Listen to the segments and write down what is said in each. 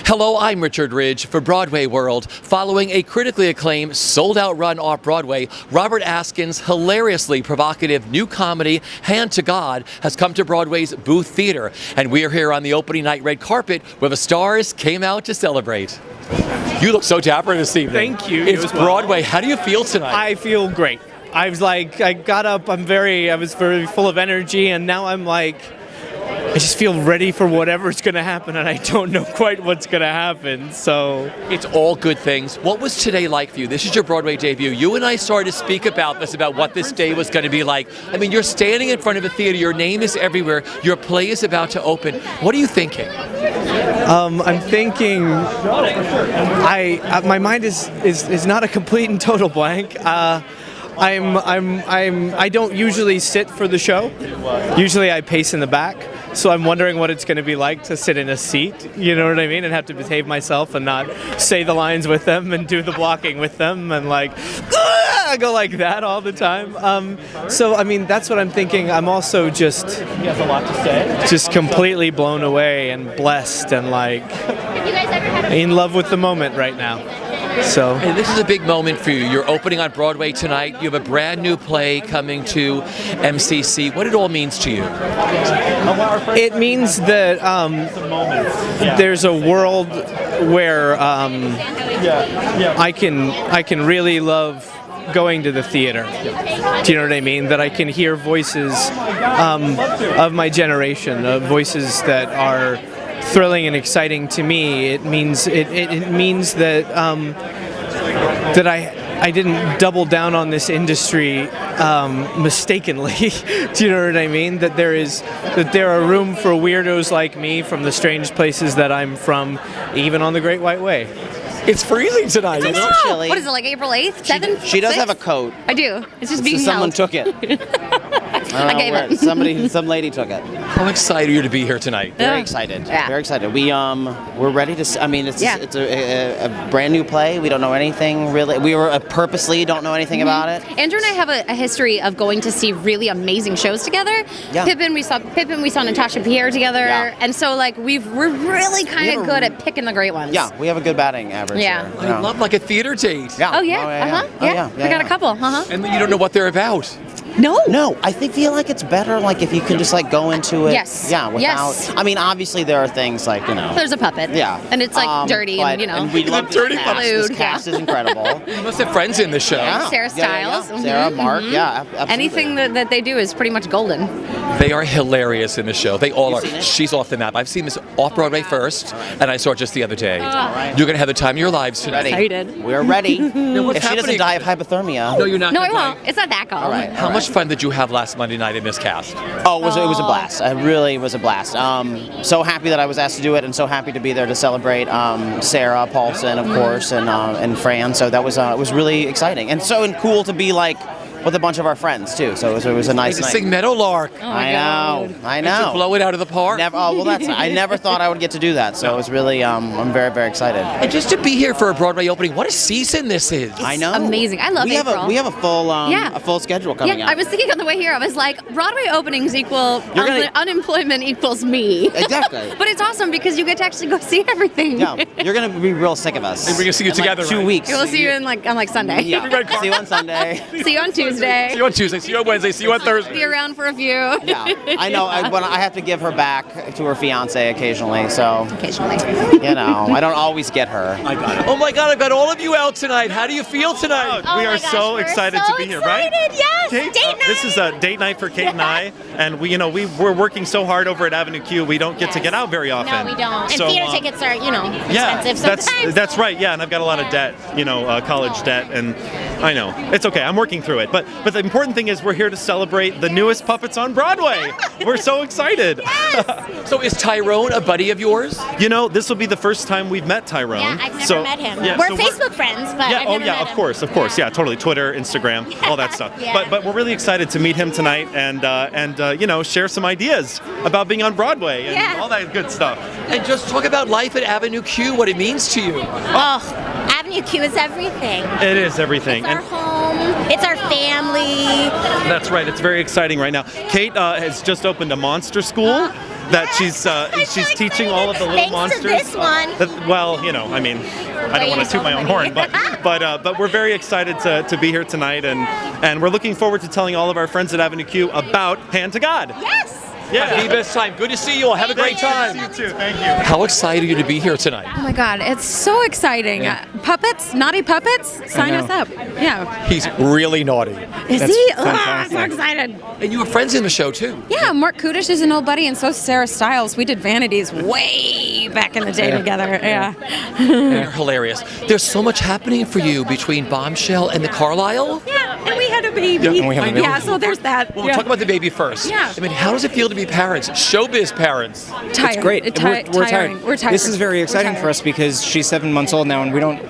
Hello, I'm Richard Ridge for BroadwayWorld. Following a critically acclaimed, sold-out run off-Broadway, Robert Askins' hilariously provocative new comedy, Hand to God, has come to Broadway's Booth Theater. And we are here on the opening night red carpet where the stars came out to celebrate. You look so dapper this evening. Thank you. It's Broadway. How do you feel tonight? I feel great. I got up, I was very full of energy, and now I'm like, I just feel ready for whatever's going to happen, and I don't know quite what's going to happen, so. It's all good things. What was today like for you? This is your Broadway debut. You and I started to speak about this, about what this day was going to be like. I mean, you're standing in front of a theater, your name is everywhere, your play is about to open. What are you thinking? I'm thinking, my mind is not a complete and total blank. I don't usually sit for the show. Usually I pace in the back. So I'm wondering what it's going to be like to sit in a seat, you know what I mean, and have to behave myself and not say the lines with them and do the blocking with them and go like that all the time. So I mean, that's what I'm thinking. I'm also just completely blown away and blessed and in love with the moment right now. So. And this is a big moment for you. You're opening on Broadway tonight. You have a brand new play coming to MCC. What it all means to you? It means that there's a world where I can really love going to the theater. Do you know what I mean? That I can hear voices of my generation, voices that are thrilling and exciting to me. It means that that I didn't double down on this industry mistakenly. Do you know what I mean? That there are room for weirdos like me from the strange places that I'm from, even on the Great White Way. It's freezing tonight. I know. Chilly. What is it, like April 8th, 7th? She does 6th? have a coat. I do. It's just being Someone held. took it. I gave it. Some lady took it. How excited are you to be here tonight? Very excited. Yeah. Very excited. We're ready to. I mean, it's a brand new play. We don't know anything really. We were purposely don't know anything about it. Andrew and I have a history of going to see really amazing shows together. Yeah. Pippin, we saw Natasha Pierre together, and so we're really kind of good at picking the great ones. Yeah, we have a good batting average. Yeah. Here, I love like a theater date. Yeah. Oh yeah. Yeah. We got a couple. And then you don't know what they're about. No. I feel like it's better if you can just go into it. Yes. Yeah. Without. Yes. I mean, obviously there are things There's a puppet. Yeah. And it's dirty and we love dirty this cast. This food, cast is incredible. You must have friends in the show. Yeah. Sarah Stiles. Yeah. Sarah, Mark. Yeah. Absolutely. Anything that they do is pretty much golden. They are hilarious in the show. They all are. seen it? She's off the map. I've seen this off Broadway first, and I saw it just the other day. right. You're going to have the time of your lives tonight. Excited. We're ready. what's If she doesn't happening? die of hypothermia. No, you're not. No, gonna it won't. die. It's not that cold. All right. How much fun did you have last Monday night in this cast? Oh, it was a blast. It really was a blast. So happy that I was asked to do it, and so happy to be there to celebrate Sarah Paulson, of course, and Fran. So that was it was really exciting, and cool to be with a bunch of our friends too. So it was a nice To night. sing Meadowlark. Oh my God. I To know. blow it out of the park. Never. Oh well, I never thought I would get to do that. So it was really. I'm very, very excited. And just to be here for a Broadway opening, what a season this is. I know. Amazing. I love April. We have a full schedule coming Yeah, up. I was thinking on the way here, I was like, Broadway openings equal gonna- unemployment equals me. Exactly. But it's awesome because you get to actually go see everything. Yeah, you're gonna be real sick of us. And we're gonna see you In, together, 2 right? weeks. We'll see you on Sunday. Yeah. See you on Sunday. See you on Tuesday. See you on Tuesday. See you on Wednesday. See you on Thursday. Be around for a few. Yeah, I know. I have to give her back to her fiance occasionally, so Occasionally. I don't always get her. I got it. Oh my God, I've got all of you out tonight. How do you feel tonight? We are so excited to be here, right? Yes, Kate, date night. this is a date night for Kate and I, and we're working so hard over at Avenue Q. We don't get to get out very often. No, we don't. And So, theater tickets are, yeah, expensive sometimes. that's right. Yeah, and I've got a lot of debt, college debt, and I know it's okay. I'm working through it, but the important thing is we're here to celebrate the newest puppets on Broadway. We're so excited. So is Tyrone a buddy of yours? This will be the first time we've met Tyrone. Yeah, I've never met him. Yeah, We're so Facebook friends, but Yeah, I've never met of him. course, yeah, totally. Twitter, Instagram, all that stuff. Yeah. But we're really excited to meet him tonight and share some ideas about being on Broadway and Yeah. all that good stuff. And just talk about life at Avenue Q, what it means to you. Oh, Avenue Q is everything. It is everything. It's our home. It's our family. That's right. It's very exciting right now. Kate has just opened a monster school. that she's teaching all of the little Thanks monsters. to this one. Well, you know, I mean, I don't want to toot my own horn, but we're very excited to be here tonight, and we're looking forward to telling all of our friends at Avenue Q about Hand to God. Yes. Yeah. Have the best time. Good to see you all. Have a great time. You too. Thank you. How excited are you to be here tonight? Oh my God, it's so exciting. Puppets, naughty puppets, sign us up. Yeah. He's really naughty. Is That's he? fantastic. I'm so excited. And you were friends in the show, too. Yeah, Mark Kudish is an old buddy, and so is Sarah Stiles. We did Vanities way back in the day together. Yeah. You're hilarious. There's so much happening for you between Bombshell and the Carlisle. Yeah, and we had a baby. and we have a baby. Yeah, so there's that. Well, we'll talk about the baby first. Yeah. I mean, how does it feel to be parents, showbiz parents? Tired. It's great. We're Tiring. tired. We're tired. This is very We're exciting tired. for us because she's 7 months old now, and we don't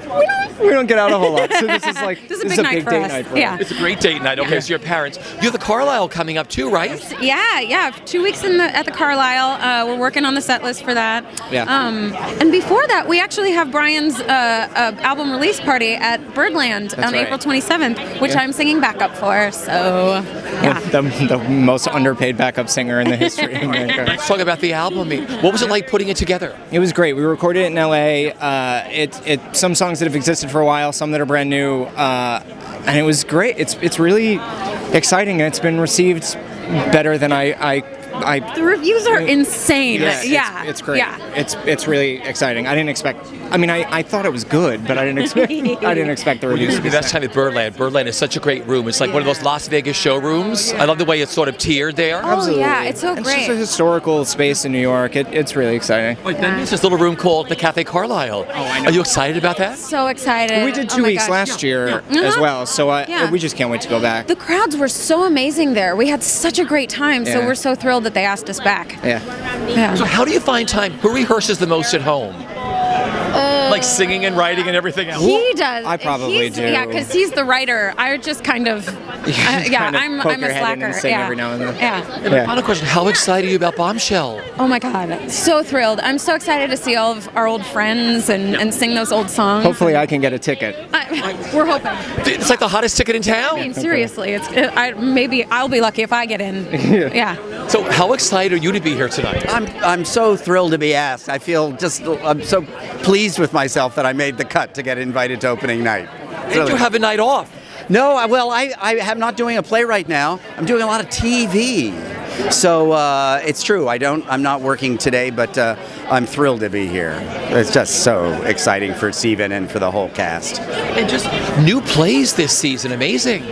get out a whole lot. So this is like This is a big night for date us. night for Yeah. us. It's a great date night. Okay, so your parents. You have the Carlisle coming up too, right? Yeah. 2 weeks at the Carlisle. We're working on the set list for that. Yeah. And before that, we actually have Brian's album release party at Birdland on right. April 27th, which I'm singing backup for. So, yeah. The most underpaid backup singer in the history of America. Let's talk about the album. I mean, what was it like putting it together? It was great. We recorded it in LA. Some songs that have existed for a while, some that are brand new, and it was great. It's really exciting, and it's been received better than I The reviews are insane. Yeah. It's great. Yeah. It's really exciting. I didn't expect. I mean, I thought it was good, but I didn't expect the reviews to be. The best time at Birdland. Birdland is such a great room. It's like one of those Las Vegas showrooms. I love the way it's sort of tiered there. Oh, yeah. It's so It's great. just a historical space in New York. It's really exciting. Like, then there's this little room called the Cafe Carlisle. Oh, I know. Are you excited about that? So excited. We did Oh 2 my weeks gosh. last year Yeah. as well, so Yeah. we just can't wait to go back. The crowds were so amazing there. We had such a great time, so Yeah. we're so thrilled that they asked us back. Yeah. So how do you find time? Who rehearses the most at home? Like singing and writing and everything else? He does. I probably do. Yeah, because he's the writer. I just kind of, I'm poke a your head in slacker. and sing yeah. every now and then. Yeah. Final question, how excited are you about Bombshell? Oh my God, so thrilled. I'm so excited to see all of our old friends and sing those old songs. Hopefully I can get a ticket. We're hoping. It's like the hottest ticket in I mean, town. seriously, maybe I'll be lucky if I get in. Yeah. So how excited are you to be here tonight? I'm so thrilled to be asked. I'm so pleased with myself that I made the cut to get invited to opening night. And you have a night off. No, well, I am not doing a play right now. I'm doing a lot of TV. So it's true. I'm not working today, but I'm thrilled to be here. It's just so exciting for Steven and for the whole cast. And just new plays this season. Amazing.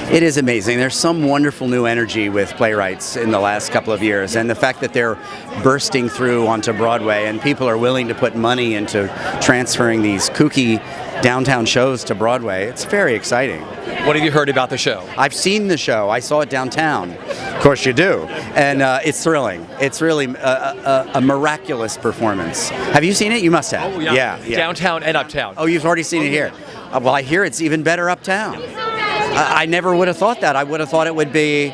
It is amazing. There's some wonderful new energy with playwrights in the last couple of years, and the fact that they're bursting through onto Broadway and people are willing to put money into transferring these kooky downtown shows to Broadway, it's very exciting. What have you heard about the show? I've seen the show. I saw it downtown. Of course you do. And it's thrilling. It's really a miraculous performance. Have you seen it? You must have. Oh, yeah. Downtown and uptown. Oh, you've already seen it here. Well, I hear it's even better uptown. I never would have thought that. I would have thought it would be,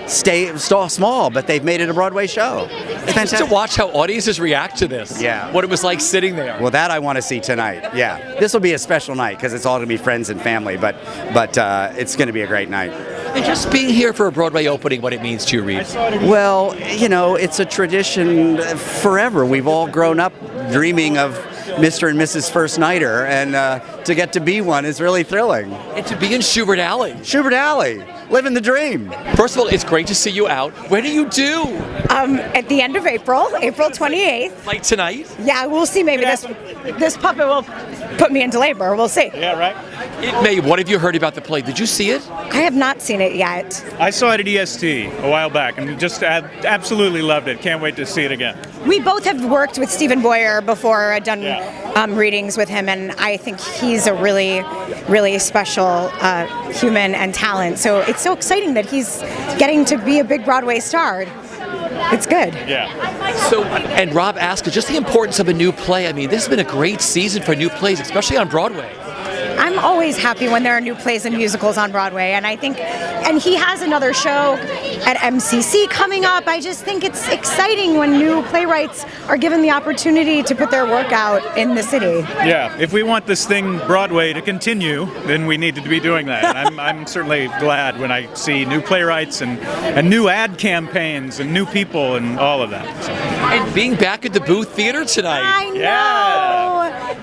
stay small, but they've made it a Broadway show. It's Just to fantastic. watch how audiences react to this. Yeah. What it was like sitting there. Well, that I want to see tonight. Yeah, this will be a special night because it's all going to be friends and family. But it's going to be a great night. And just being here for a Broadway opening, what it means to you, Reed. Well, it's a tradition forever. We've all grown up dreaming of Mr. and Mrs. First Nighter, and to get to be one is really thrilling. And to be in Schubert Alley. Schubert Alley, living the dream. First of all, it's great to see you out. When do you do? At the end of April 28th. Like tonight? Yeah, we'll see. Maybe this puppet will put me into labor. We'll see. Yeah, right. It may. What have you heard about the play? Did you see it? I have not seen it yet. I saw it at EST a while back and just absolutely loved it. Can't wait to see it again. We both have worked with Stephen Boyer before. I've done readings with him, and I think he's a really, really special human and talent. So it's so exciting that he's getting to be a big Broadway star. It's good. Yeah. So, and Rob Askins, just the importance of a new play. I mean, this has been a great season for new plays, especially on Broadway. I'm always happy when there are new plays and musicals on Broadway, and I think, and he has another show at MCC coming up. I just think it's exciting when new playwrights are given the opportunity to put their work out in the city. Yeah, if we want this thing Broadway to continue, then we need to be doing that. And I'm certainly glad when I see new playwrights and new ad campaigns and new people and all of that. So. And being back at the Booth Theater tonight. I know!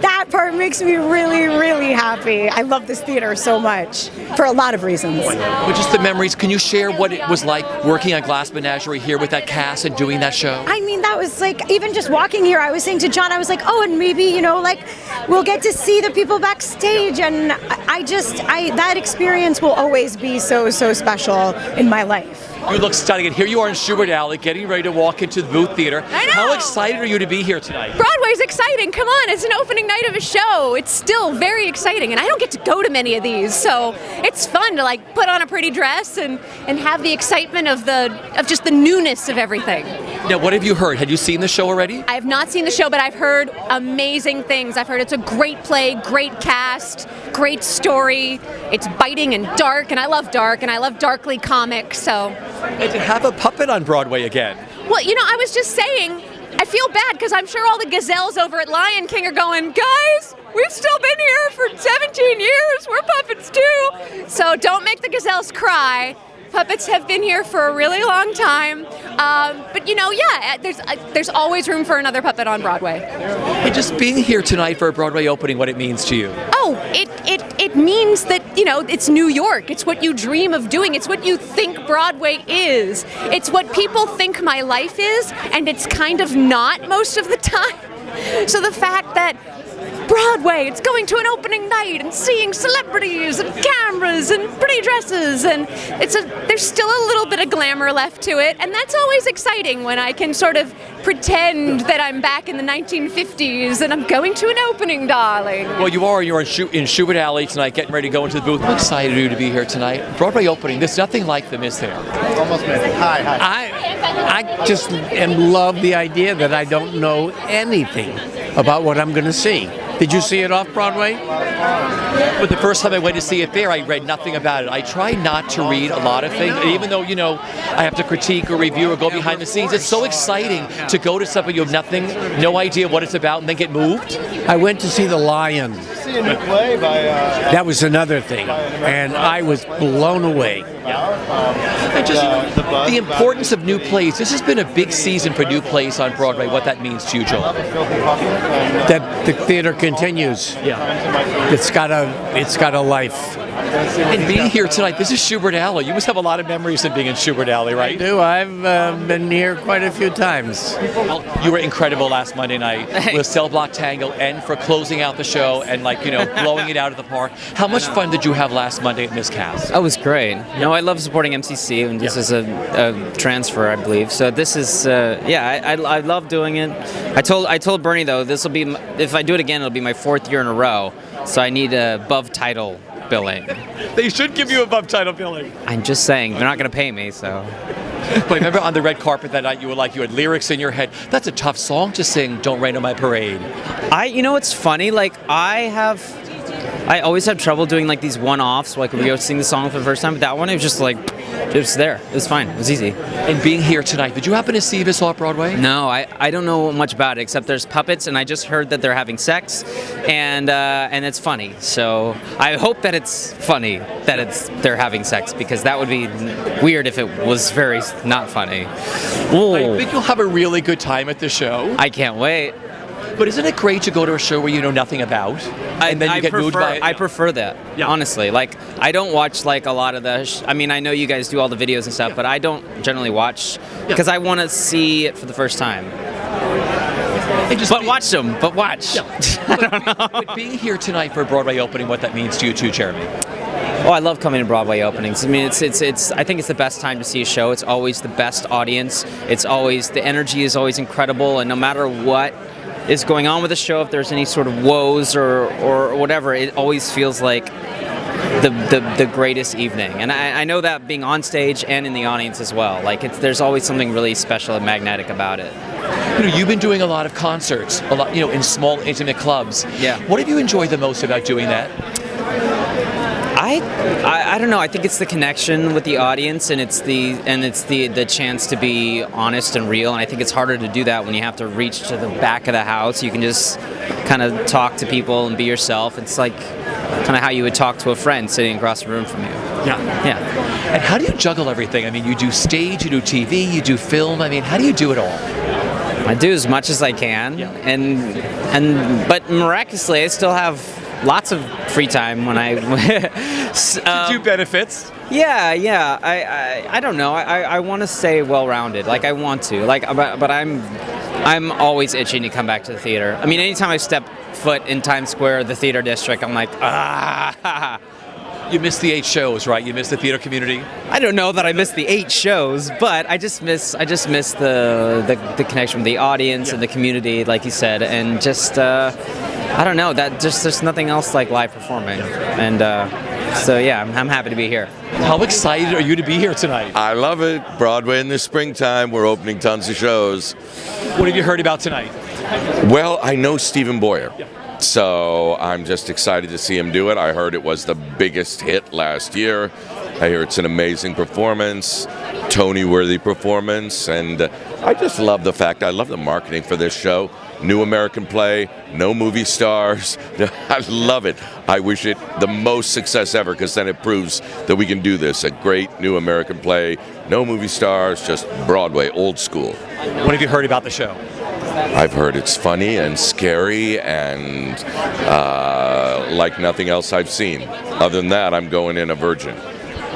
That part makes me really, really happy. I love this theater so much for a lot of reasons. But just the memories, can you share what it was like working on Glass Menagerie here with that cast and doing that show? I mean, that was like, even just walking here, I was saying to John, I was like, oh, and maybe, you know, like, we'll get to see the people backstage, and that experience will always be so, so special in my life. You look stunning, and here you are in Schubert Alley, getting ready to walk into the Booth Theater. I know. How excited are you to be here tonight? Broadway's exciting. Come on, it's an opening night of a show. It's still very exciting, and I don't get to go to many of these, so it's fun to like put on a pretty dress and have the excitement of just the newness of everything. Now, what have you heard? Had you seen the show already? I have not seen the show, but I've heard amazing things. I've heard it's a great play, great cast, great story. It's biting and dark, and I love dark, and I love darkly comics, so. And to have a puppet on Broadway again. Well, you know, I was just saying, I feel bad because I'm sure all the gazelles over at Lion King are going, guys, we've still been here for 17 years. We're puppets too. So don't make the gazelles cry. Puppets have been here for a really long time, but you know, yeah, there's always room for another puppet on Broadway. And just being here tonight for a Broadway opening, what it means to you? Oh, it means that, you know, it's New York. It's what you dream of doing. It's what you think Broadway is. It's what people think my life is, and it's kind of not most of the time. So the fact that Broadway, it's going to an opening night and seeing celebrities and cameras and pretty dresses, and there's still a little bit of glamour left to it, and that's always exciting when I can sort of pretend that I'm back in the 1950s and I'm going to an opening, darling. Well, you're in Schubert Alley tonight, getting ready to go into the booth. I'm excited for you to be here tonight. Broadway opening, there's nothing like them, is there? Almost made it. Hi. I just love the idea that I don't know anything about what I'm going to see. Did you see it off Broadway? But the first time I went to see it there, I read nothing about it. I try not to read a lot of things, and even though, you know, I have to critique or review or go behind the scenes, it's so exciting to go to something you have no idea what it's about, and then get moved. I went to see The Lion. See a new play by... That was another thing, and I was blown away. And just the importance of new plays. This has been a big season for new plays on Broadway, what that means to you, Joel. That the theater continues. Yeah. It's got a life. And being here tonight, this is Schubert Alley. You must have a lot of memories of being in Schubert Alley, right? I do. I've been here quite a few times. Well, you were incredible last Monday night with Cell Block Tango and for closing out the show and, like, you know, blowing it out of the park. How much fun did you have last Monday at Miscast? It was great. No, I love supporting MCC, and this is a transfer, I believe. So this is, I love doing it. I told Bernie though, this will be, if I do it again, it'll be my 4th year in a row. So I need above title billing. They should give you above title billing. I'm just saying, they're not going to pay me, so. But remember on the red carpet that night, you had lyrics in your head. That's a tough song to sing, Don't Rain on My Parade. You know what's funny? Like, I always have trouble doing like these one-offs, like when we go sing the song for the first time, but that one, it was just like, it was there. It was fine. It was easy. And being here tonight, did you happen to see this off Broadway? No, I don't know much about it, except there's puppets, and I just heard that they're having sex, and it's funny. So I hope that it's funny that they're having sex, because that would be weird if it was very not funny. Ooh. I think you'll have a really good time at the show. I can't wait. But isn't it great to go to a show where you know nothing about, and then you get moved by it? I prefer that, honestly. Like, I don't watch like a lot of the. I mean, I know you guys do all the videos and stuff, but I don't generally watch because I want to see it for the first time. Watch them. But watch. Yeah. But being here tonight for a Broadway opening, what that means to you too, Jeremy? Oh, I love coming to Broadway openings. I mean, it's. I think it's the best time to see a show. It's always the best audience. It's always, the energy is always incredible, and no matter what is going on with the show, if there's any sort of woes or whatever, it always feels like the greatest evening. And I know that being on stage and in the audience as well. Like, there's always something really special and magnetic about it. You know, you've been doing a lot of concerts, in small, intimate clubs. Yeah. What have you enjoyed the most about doing that? I don't know. I think it's the connection with the audience, and it's the chance to be honest and real. And I think it's harder to do that when you have to reach to the back of the house. You can just kind of talk to people and be yourself. It's like kind of how you would talk to a friend sitting across the room from you. Yeah. And how do you juggle everything? I mean, you do stage, you do TV, you do film. I mean, how do you do it all? I do as much as I can, but miraculously, I still have lots of free time when I to do benefits. Yeah. I don't know. I want to stay well-rounded. Like I want to. But I'm always itching to come back to the theater. I mean, anytime I step foot in Times Square, the theater district, I'm like, ah. You miss the 8 shows, right? You miss the theater community. I don't know that I miss the 8 shows, but I just miss the connection with the audience and the community, like you said, and just I don't know, that just there's nothing else like live performing, and so yeah, I'm happy to be here. How excited are you to be here tonight? I love it. Broadway in the springtime. We're opening tons of shows. What have you heard about tonight? Well, I know Stephen Boyer. Yeah. So I'm just excited to see him do it. I heard it was the biggest hit last year. I hear it's an amazing performance, Tony-worthy performance, and I just love the fact, I love the marketing for this show. New American play, no movie stars. I love it. I wish it the most success ever, because then it proves that we can do this. A great new American play, no movie stars, just Broadway, old school. What have you heard about the show? I've heard it's funny and scary and like nothing else I've seen. Other than that, I'm going in a virgin.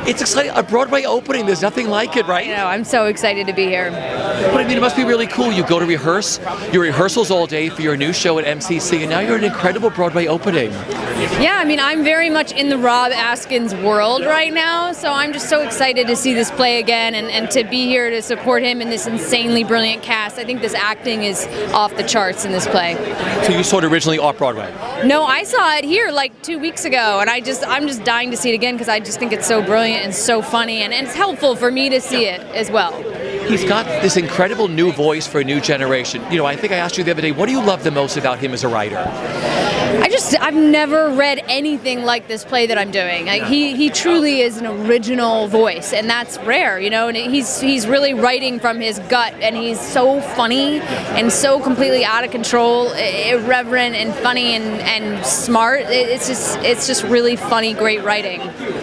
It's exciting. A Broadway opening, there's nothing like it, right? I know, I'm so excited to be here. But I mean, it must be really cool. You go to rehearse, your rehearsals all day for your new show at MCC, and now you're an incredible Broadway opening. Yeah, I mean, I'm very much in the Rob Askins world right now, so I'm just so excited to see this play again and to be here to support him in this insanely brilliant cast. I think this acting is off the charts in this play. So you saw it originally off-Broadway? No, I saw it here like 2 weeks ago, and I'm just dying to see it again because I just think it's so brilliant and so funny, and it's helpful for me to see it as well. He's got this incredible new voice for a new generation. You know, I think I asked you the other day, what do you love the most about him as a writer? I've never read anything like this play that I'm doing. Like, he truly is an original voice, and that's rare, you know, and he's really writing from his gut, and he's so funny and so completely out of control, irreverent and funny and smart. It's just really funny, great writing.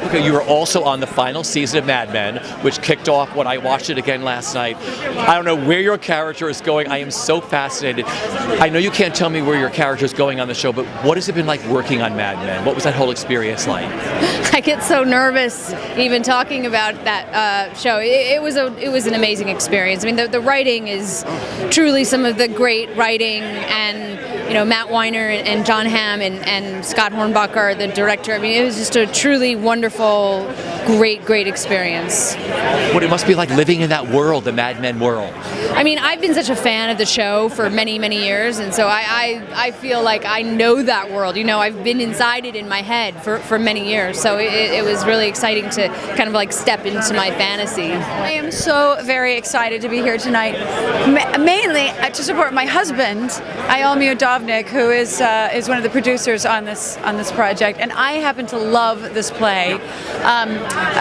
Okay, you were also on the final season of Mad Men, which kicked off when I watched it again last night. I don't know where your character is going. I am so fascinated. I know you can't tell me where your character is going on the show, but what has it been like working on Mad Men? What was that whole experience like? I get so nervous even talking about that show. It was an amazing experience. I mean, the writing is truly some of the great writing, and you know, Matt Weiner and John Hamm and Scott Hornbucker, the director. I mean, it was just a truly wonderful, great experience. What it must be like living in that world, the Mad Men world. I mean, I've been such a fan of the show for many years, and so I feel like I know that world. You know, I've been inside it in my head for many years, so it was really exciting to kind of like step into my fantasy. I am so very excited to be here tonight, mainly to support my husband, Ayalmi Udovnik, who is one of the producers on this project, and I happen to love this play.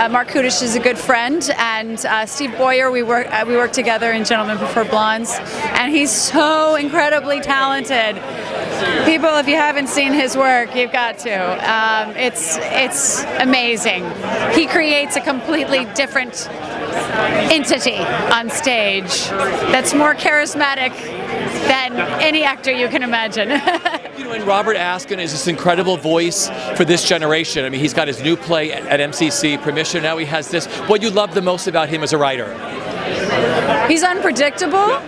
Mark Kudish is a good friend, and Steve Boyer, we work together in Gentlemen Prefer Blondes, and he's so incredibly talented. People, if you haven't seen his work, you've got to. It's amazing. He creates a completely different entity on stage that's more charismatic than any actor you can imagine. You know, and Robert Askins is this incredible voice for this generation. I mean, he's got his new play at MCC, Permission. Now he has this. What you love the most about him as a writer? He's unpredictable.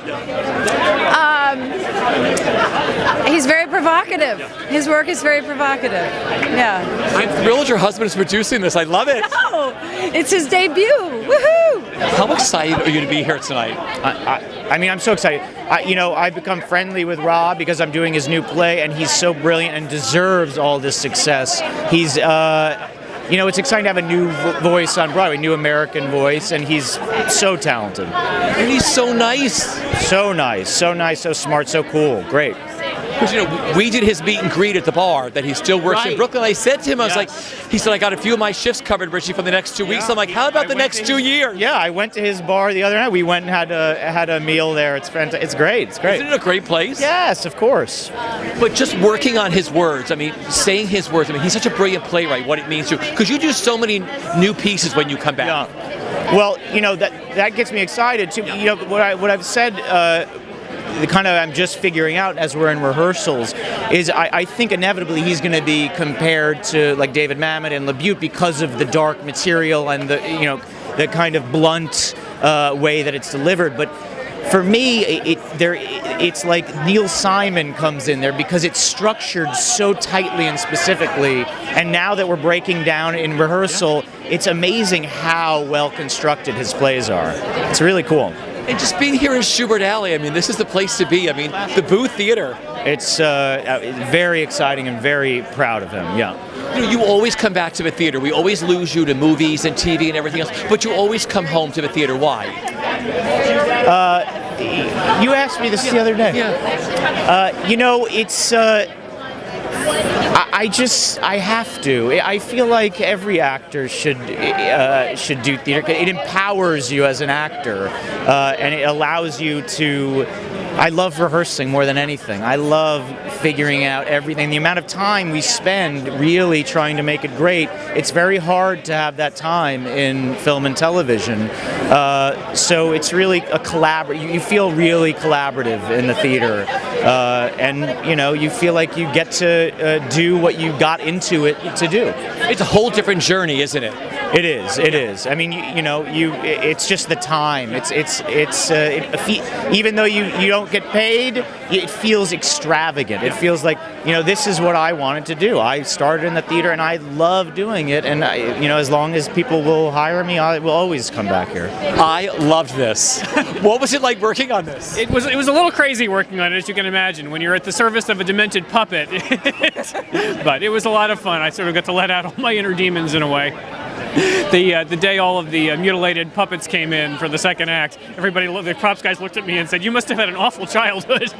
He's very provocative. His work is very provocative. Yeah. I'm thrilled your husband is producing this. I love it. No, it's his debut. Woohoo! How excited are you to be here tonight? I mean, I'm so excited. I've become friendly with Rob because I'm doing his new play, and he's so brilliant and deserves all this success. He's, it's exciting to have a new voice on Broadway, new American voice, and he's so talented. And he's so nice. So nice, so smart, so cool. Great. Because, you know, we did his meet and greet at the bar that he still works in Right. Brooklyn. I said to him, I was like, Yes. he said, I got a few of my shifts covered, Richie, for the next 2 weeks. I'm like, how about the next 2 years? Yeah, I went to his bar the other night. We went and had a meal there. It's fantastic. It's great. It's great. Isn't it a great place? Yes, of course. But just working on his words, I mean, saying his words, I mean, he's such a brilliant playwright, what it means to you. Because you do so many new pieces when you come back. Yeah. Well, you know, that gets me excited too. You know, what I've said, the kind of I'm just figuring out as we're in rehearsals is I think inevitably he's going to be compared to like David Mamet and LaBute because of the dark material and the kind of blunt way that it's delivered. But for me, it's like Neil Simon comes in there because it's structured so tightly and specifically. And now that we're breaking down in rehearsal, it's amazing how well constructed his plays are. It's really cool. And just being here in Schubert Alley, I mean, this is the place to be. I mean, the Booth Theater. It's very exciting and very proud of him, yeah. You know, you always come back to the theater. We always lose you to movies and TV and everything else, but you always come home to the theater. Why? You asked me this the other day. Yeah. You know, it's... I have to. I feel like every actor should do theater. It empowers you as an actor, and it allows you to. I love rehearsing more than anything. I love figuring out everything. The amount of time we spend really trying to make it great. It's very hard to have that time in film and television. So it's really a collaborative. You feel really collaborative in the theater, and you know you feel like you get to do what you got into it to do. It's a whole different journey, isn't it? It is. It is. I mean, it's just the time. Even though you don't get paid, it feels extravagant. It feels like, this is what I wanted to do. I started in the theater and I love doing it. And as long as people will hire me, I will always come back here. I loved this. What was it like working on this? It was a little crazy working on it, as you can imagine, when you're at the service of a demented puppet. But it was a lot of fun. I sort of got to let out all my inner demons in a way. The day all of the mutilated puppets came in for the second act, the props guys looked at me and said, "You must have had an awful childhood."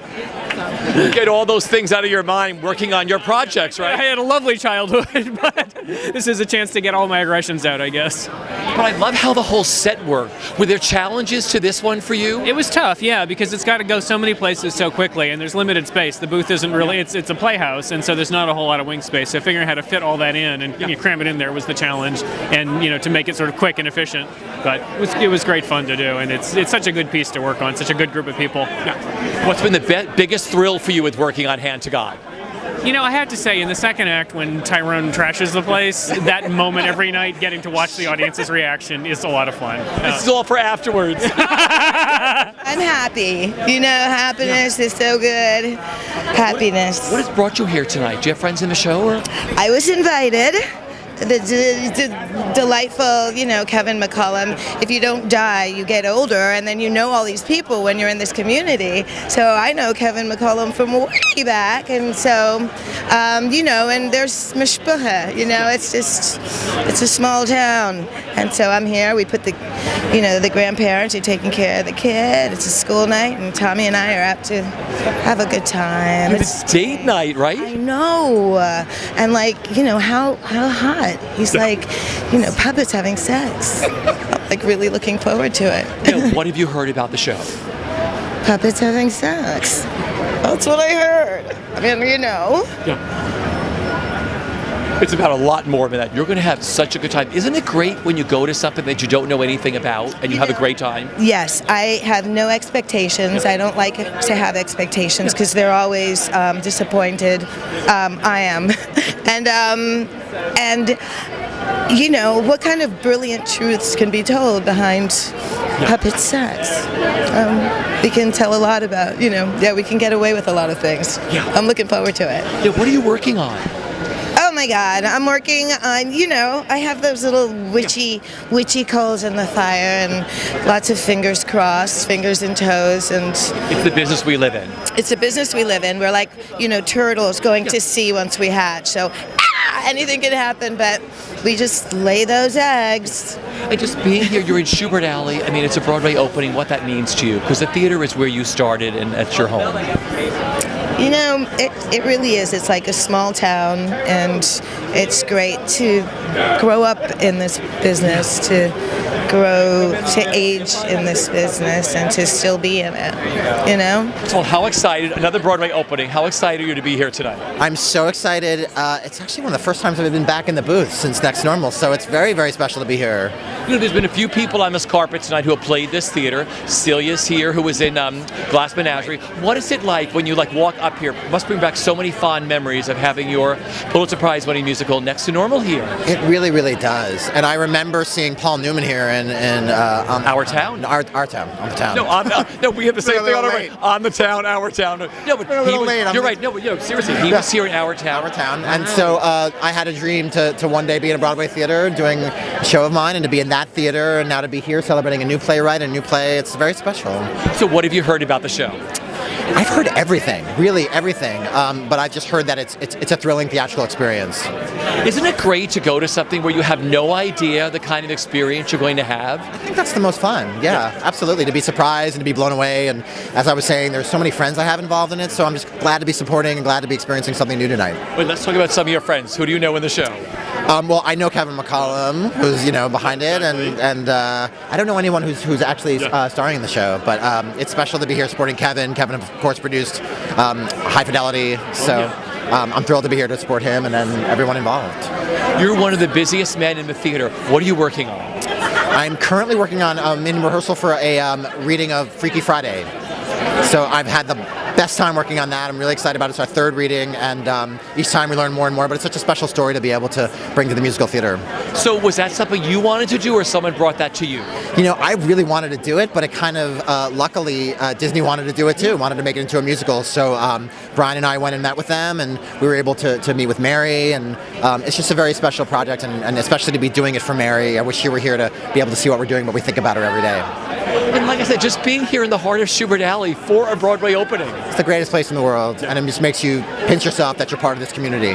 Get all those things out of your mind working on your projects, right? I had a lovely childhood, but this is a chance to get all my aggressions out, I guess. But I love how the whole set worked. Were there challenges to this one for you? It was tough, yeah, because it's got to go so many places so quickly, and there's limited space. The booth isn't really, it's a playhouse, and so there's not a whole lot of wing space. So figuring out how to fit all that in and you cram it in there was the challenge, and to make it sort of quick and efficient. But it was great fun to do, and it's such a good piece to work on, such a good group of people. Yeah. What's been the biggest thrill for you with working on Hand to God? I have to say, in the second act, when Tyrone trashes the place, that moment every night, getting to watch the audience's reaction is a lot of fun. This is all for afterwards. I'm happy. Happiness is so good. Happiness. What has brought you here tonight? Do you have friends in the show? Or? I was invited. The delightful, Kevin McCollum. If you don't die, you get older, and then you know all these people when you're in this community. So I know Kevin McCollum from way back, and so, and there's Mishpucha, it's a small town, and so I'm here. We put the grandparents are taking care of the kid. It's a school night, and Tommy and I are out to have a good time. It's date night, right? I know, and how hot. He's like, puppets having sex. I'm really looking forward to it. What have you heard about the show? Puppets having sex. That's what I heard. Yeah. It's about a lot more than that. You're going to have such a good time. Isn't it great when you go to something that you don't know anything about and you have a great time? Yes, I have no expectations. I don't like to have expectations because they're always disappointed. I am. And what kind of brilliant truths can be told behind puppet sex? We can tell a lot about, we can get away with a lot of things. Yeah. I'm looking forward to it. Yeah, what are you working on? Oh my God, I'm working on, I have those little witchy coals in the fire and lots of fingers crossed, fingers and toes, and... It's the business we live in. It's the business we live in. We're like, turtles going to sea once we hatch, so anything can happen, but we just lay those eggs. And just being here, you're in Schubert Alley. I mean, it's a Broadway opening, what that means to you, because the theater is where you started and that's your home. You know, it really is. It's like a small town, and it's great to grow up in this business, to grow, to age in this business, and to still be in it, you know? So how excited, another Broadway opening, how excited are you to be here tonight? I'm so excited. It's actually one of the first times I've been back in the booth since Next Normal, so it's very, very special to be here. You know, there's been a few people on this carpet tonight who have played this theater. Celia's here, who was in Glass Menagerie. What is it like when you walk up here? It must bring back so many fond memories of having your Pulitzer Prize winning musical Next to Normal here. It really, really does. And I remember seeing Paul Newman here in Our Town? Our Town, on the town. No, we have the same thing on our way. On the Town, Our Town. No, but you're right. No, but seriously, he was here in Our Town. Our Town. And so I had a dream to one day be in a Broadway theater doing a show of mine, and to be in that theater, and now to be here celebrating a new playwright, a new play. It's very special. So what have you heard about the show? I've heard everything, really everything, but I've just heard that it's a thrilling theatrical experience. Isn't it great to go to something where you have no idea the kind of experience you're going to have? I think that's the most fun, yeah, absolutely, to be surprised and to be blown away, and as I was saying, there's so many friends I have involved in it, so I'm just glad to be supporting and glad to be experiencing something new tonight. Wait, let's talk about some of your friends. Who do you know in the show? Well, I know Kevin McCollum, who's behind it, and I don't know anyone who's actually starring in the show, but it's special to be here supporting Kevin. Kevin, of course, produced High Fidelity, so I'm thrilled to be here to support him and then everyone involved. You're one of the busiest men in the theater. What are you working on? I'm currently working on in rehearsal for a reading of Freaky Friday. So I've had the best time working on that. I'm really excited about it. It's our third reading, and each time we learn more and more, but it's such a special story to be able to bring to the musical theater. So was that something you wanted to do, or someone brought that to you? You know, I really wanted to do it, but it kind of, luckily, Disney wanted to do it too, wanted to make it into a musical. So Brian and I went and met with them, and we were able to meet with Mary, and it's just a very special project, and especially to be doing it for Mary. I wish she were here to be able to see what we're doing, but we think about her every day. And like I said, just being here in the heart of Schubert Alley for a Broadway opening. It's the greatest place in the world, and it just makes you pinch yourself that you're part of this community.